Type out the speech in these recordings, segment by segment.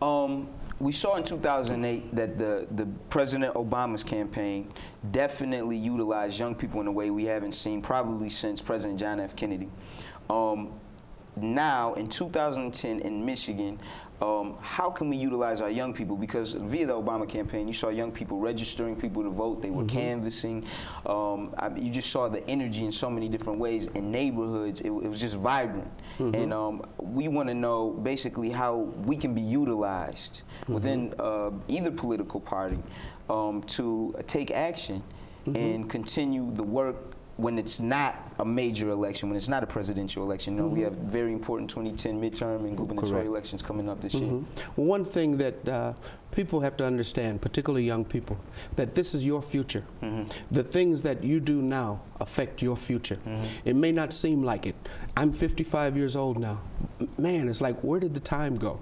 We saw in 2008 that the President Obama's campaign definitely utilized young people in a way we haven't seen probably since President John F. Kennedy. Now, in 2010 in Michigan, how can we utilize our young people? Because via the Obama campaign, you saw young people registering people to vote. They were canvassing. You just saw the energy in so many different ways. In neighborhoods, it was just vibrant. And we want to know basically how we can be utilized within either political party to take action and continue the work when it's not a major election, when it's not a presidential election. You know, we have very important 2010 midterm and gubernatorial elections coming up this year. One thing that people have to understand, particularly young people, that this is your future. The things that you do now affect your future. It may not seem like it. I'm 55 years old now. Man, it's like, where did the time go?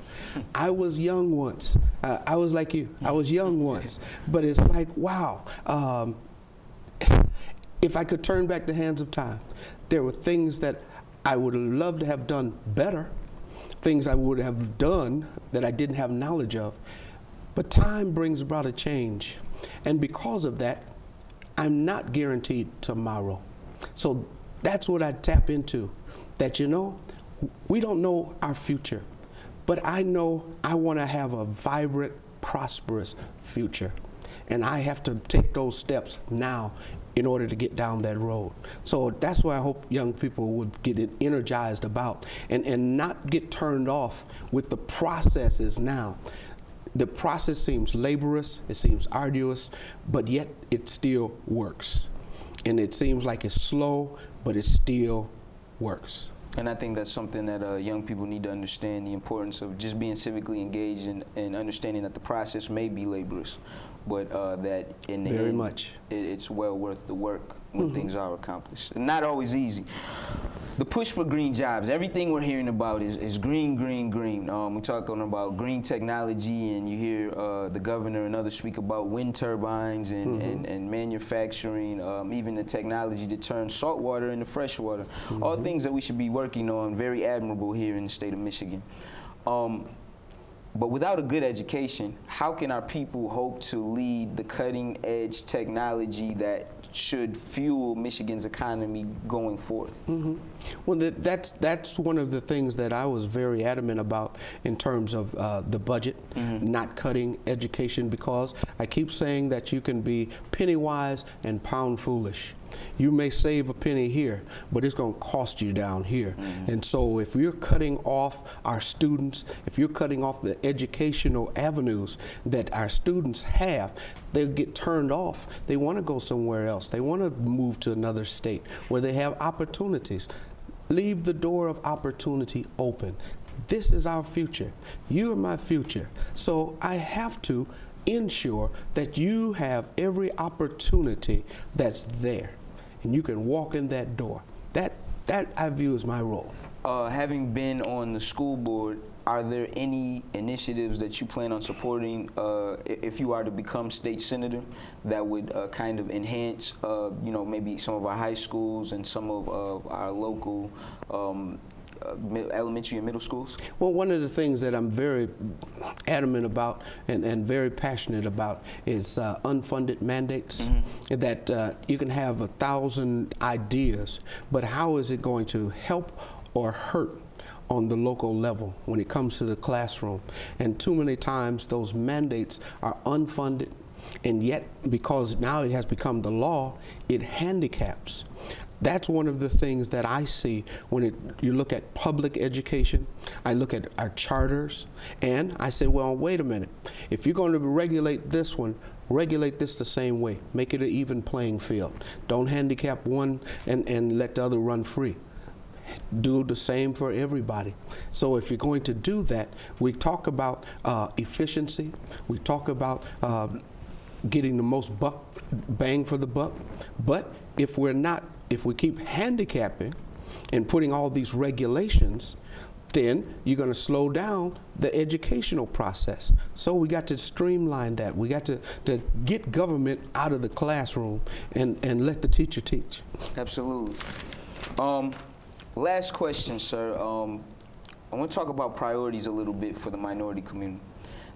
I was young once. I was like you. I was young once. But it's like, wow. If I could turn back the hands of time, there were things that I would have loved to have done better, things I would have done that I didn't have knowledge of. But time brings about a change. And because of that, I'm not guaranteed tomorrow. So that's what I tap into, that, you know, we don't know our future, but I know I want to have a vibrant, prosperous future. And I have to take those steps now in order to get down that road. So that's what I hope young people would get energized about and not get turned off with the processes now. The process seems laborious, it seems arduous, but yet it still works. And it seems like it's slow, but it still works. And I think that's something that young people need to understand, the importance of just being civically engaged and understanding that the process may be laborious, but that in the end, it's well worth the work when things are accomplished. And not always easy. The push for green jobs, everything we're hearing about is green, green, green. We're talking about green technology, and you hear the governor and others speak about wind turbines and manufacturing, even the technology to turn salt water into fresh water. All things that we should be working on, very admirable here in the state of Michigan. But without a good education, how can our people hope to lead the cutting edge technology that should fuel Michigan's economy going forth? Well, that's one of the things that I was very adamant about in terms of the budget, not cutting education, because I keep saying that you can be penny wise and pound foolish. You may save a penny here, but it's going to cost you down here. And so if you're cutting off our students, if you're cutting off the educational avenues that our students have, they'll get turned off. They want to go somewhere else. They want to move to another state where they have opportunities. Leave the door of opportunity open. This is our future. You are my future. So I have to ensure that you have every opportunity that's there, and you can walk in that door. That I view as my role. Having been on the school board, are there any initiatives that you plan on supporting if you are to become state senator that would kind of enhance, you know, maybe some of our high schools and some of our local elementary and middle schools? Well, one of the things that I'm very adamant about and very passionate about is unfunded mandates. That you can have 1,000 ideas, but how is it going to help or hurt on the local level when it comes to the classroom? And too many times those mandates are unfunded, and yet because now it has become the law, it handicaps. That's one of the things that I see when you look at public education. I look at our charters, and I say, well, wait a minute. If you're going to regulate this one, regulate this the same way. Make it an even playing field. Don't handicap one and let the other run free. Do the same for everybody. So if you're going to do that, we talk about efficiency. We talk about getting the most bang for the buck. But if we keep handicapping and putting all these regulations, then you're going to slow down the educational process. So we got to streamline that. We got to get government out of the classroom and let the teacher teach. Absolutely. Last question, sir. I want to talk about priorities a little bit for the minority community.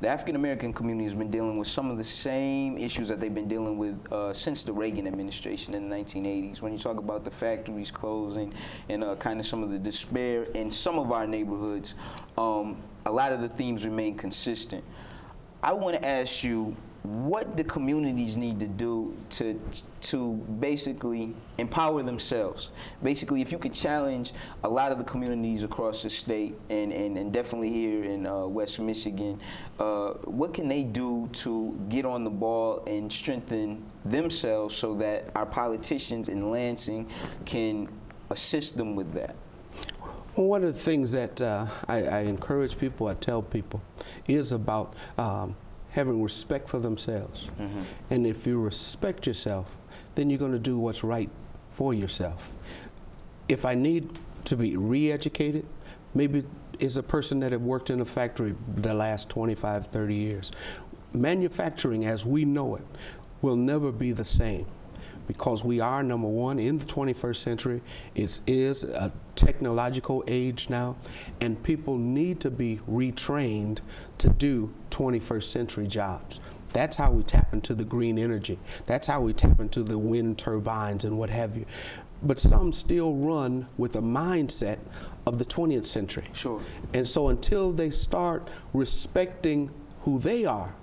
the African American community has been dealing with some of the same issues that they've been dealing with since the Reagan administration in the 1980s. When you talk about the factories closing and kind of some of the despair in some of our neighborhoods, a lot of the themes remain consistent. I want to ask you, what the communities need to do to basically empower themselves. Basically, if you could challenge a lot of the communities across the state and definitely here in West Michigan, what can they do to get on the ball and strengthen themselves so that our politicians in Lansing can assist them with that? Well, one of the things that I encourage people, I tell people, is about having respect for themselves. Mm-hmm. And if you respect yourself, then you're going to do what's right for yourself. If I need to be re-educated, maybe it's a person that have worked in a factory the last 25, 30 years. Manufacturing as we know it will never be the same, because we are, number one, in the 21st century. It is a technological age now, and people need to be retrained to do 21st century jobs. That's how we tap into the green energy. That's how we tap into the wind turbines and what have you. But some still run with a mindset of the 20th century. Sure. And so until they start respecting who they are,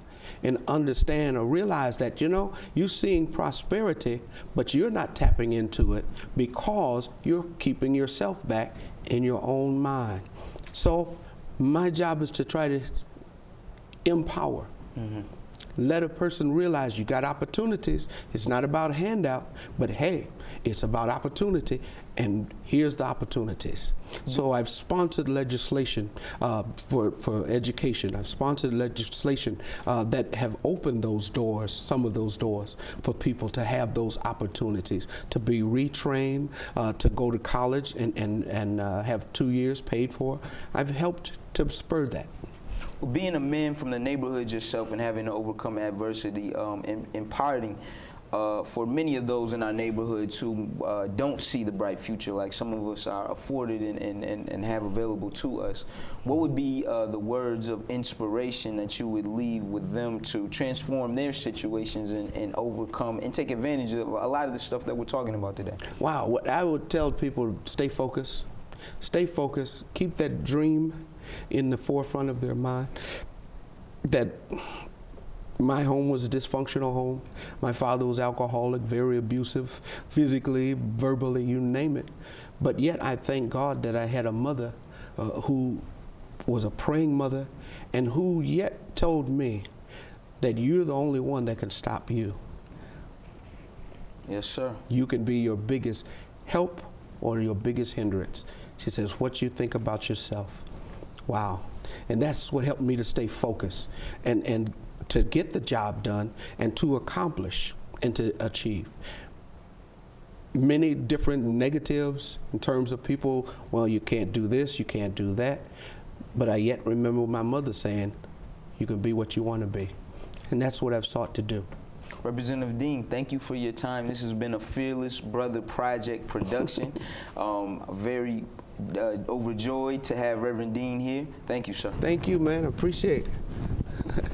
and understand or realize that, you know, you're seeing prosperity, but you're not tapping into it because you're keeping yourself back in your own mind. So my job is to try to empower. Mm-hmm. Let a person realize you got opportunities. It's not about a handout, but hey, it's about opportunity, and here's the opportunities. Mm-hmm. So I've sponsored legislation for education. I've sponsored legislation that have opened those doors, some of those doors, for people to have those opportunities, to be retrained, to go to college and have 2 years paid for. I've helped to spur that. Well, being a man from the neighborhood yourself and having to overcome adversity, imparting for many of those in our neighborhoods who don't see the bright future like some of us are afforded and have available to us, what would be the words of inspiration that you would leave with them to transform their situations and overcome and take advantage of a lot of the stuff that we're talking about today? Wow, what I would tell people, stay focused, keep that dream in the forefront of their mind, that my home was a dysfunctional home. My father was alcoholic, very abusive, physically, verbally, you name it. But yet I thank God that I had a mother who was a praying mother, and who yet told me that you're the only one that can stop you. Yes, sir. You can be your biggest help or your biggest hindrance. She says, what you think about yourself. Wow. And that's what helped me to stay focused and to get the job done and to accomplish and to achieve. Many different negatives in terms of people, well, you can't do this, you can't do that. But I yet remember my mother saying, you can be what you want to be. And that's what I've sought to do. Representative Dean, thank you for your time. This has been a Fearless Brother Project production. Very overjoyed to have Reverend Dean here. Thank you, sir. Thank you, man. I appreciate it.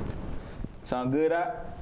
Sound good, Op?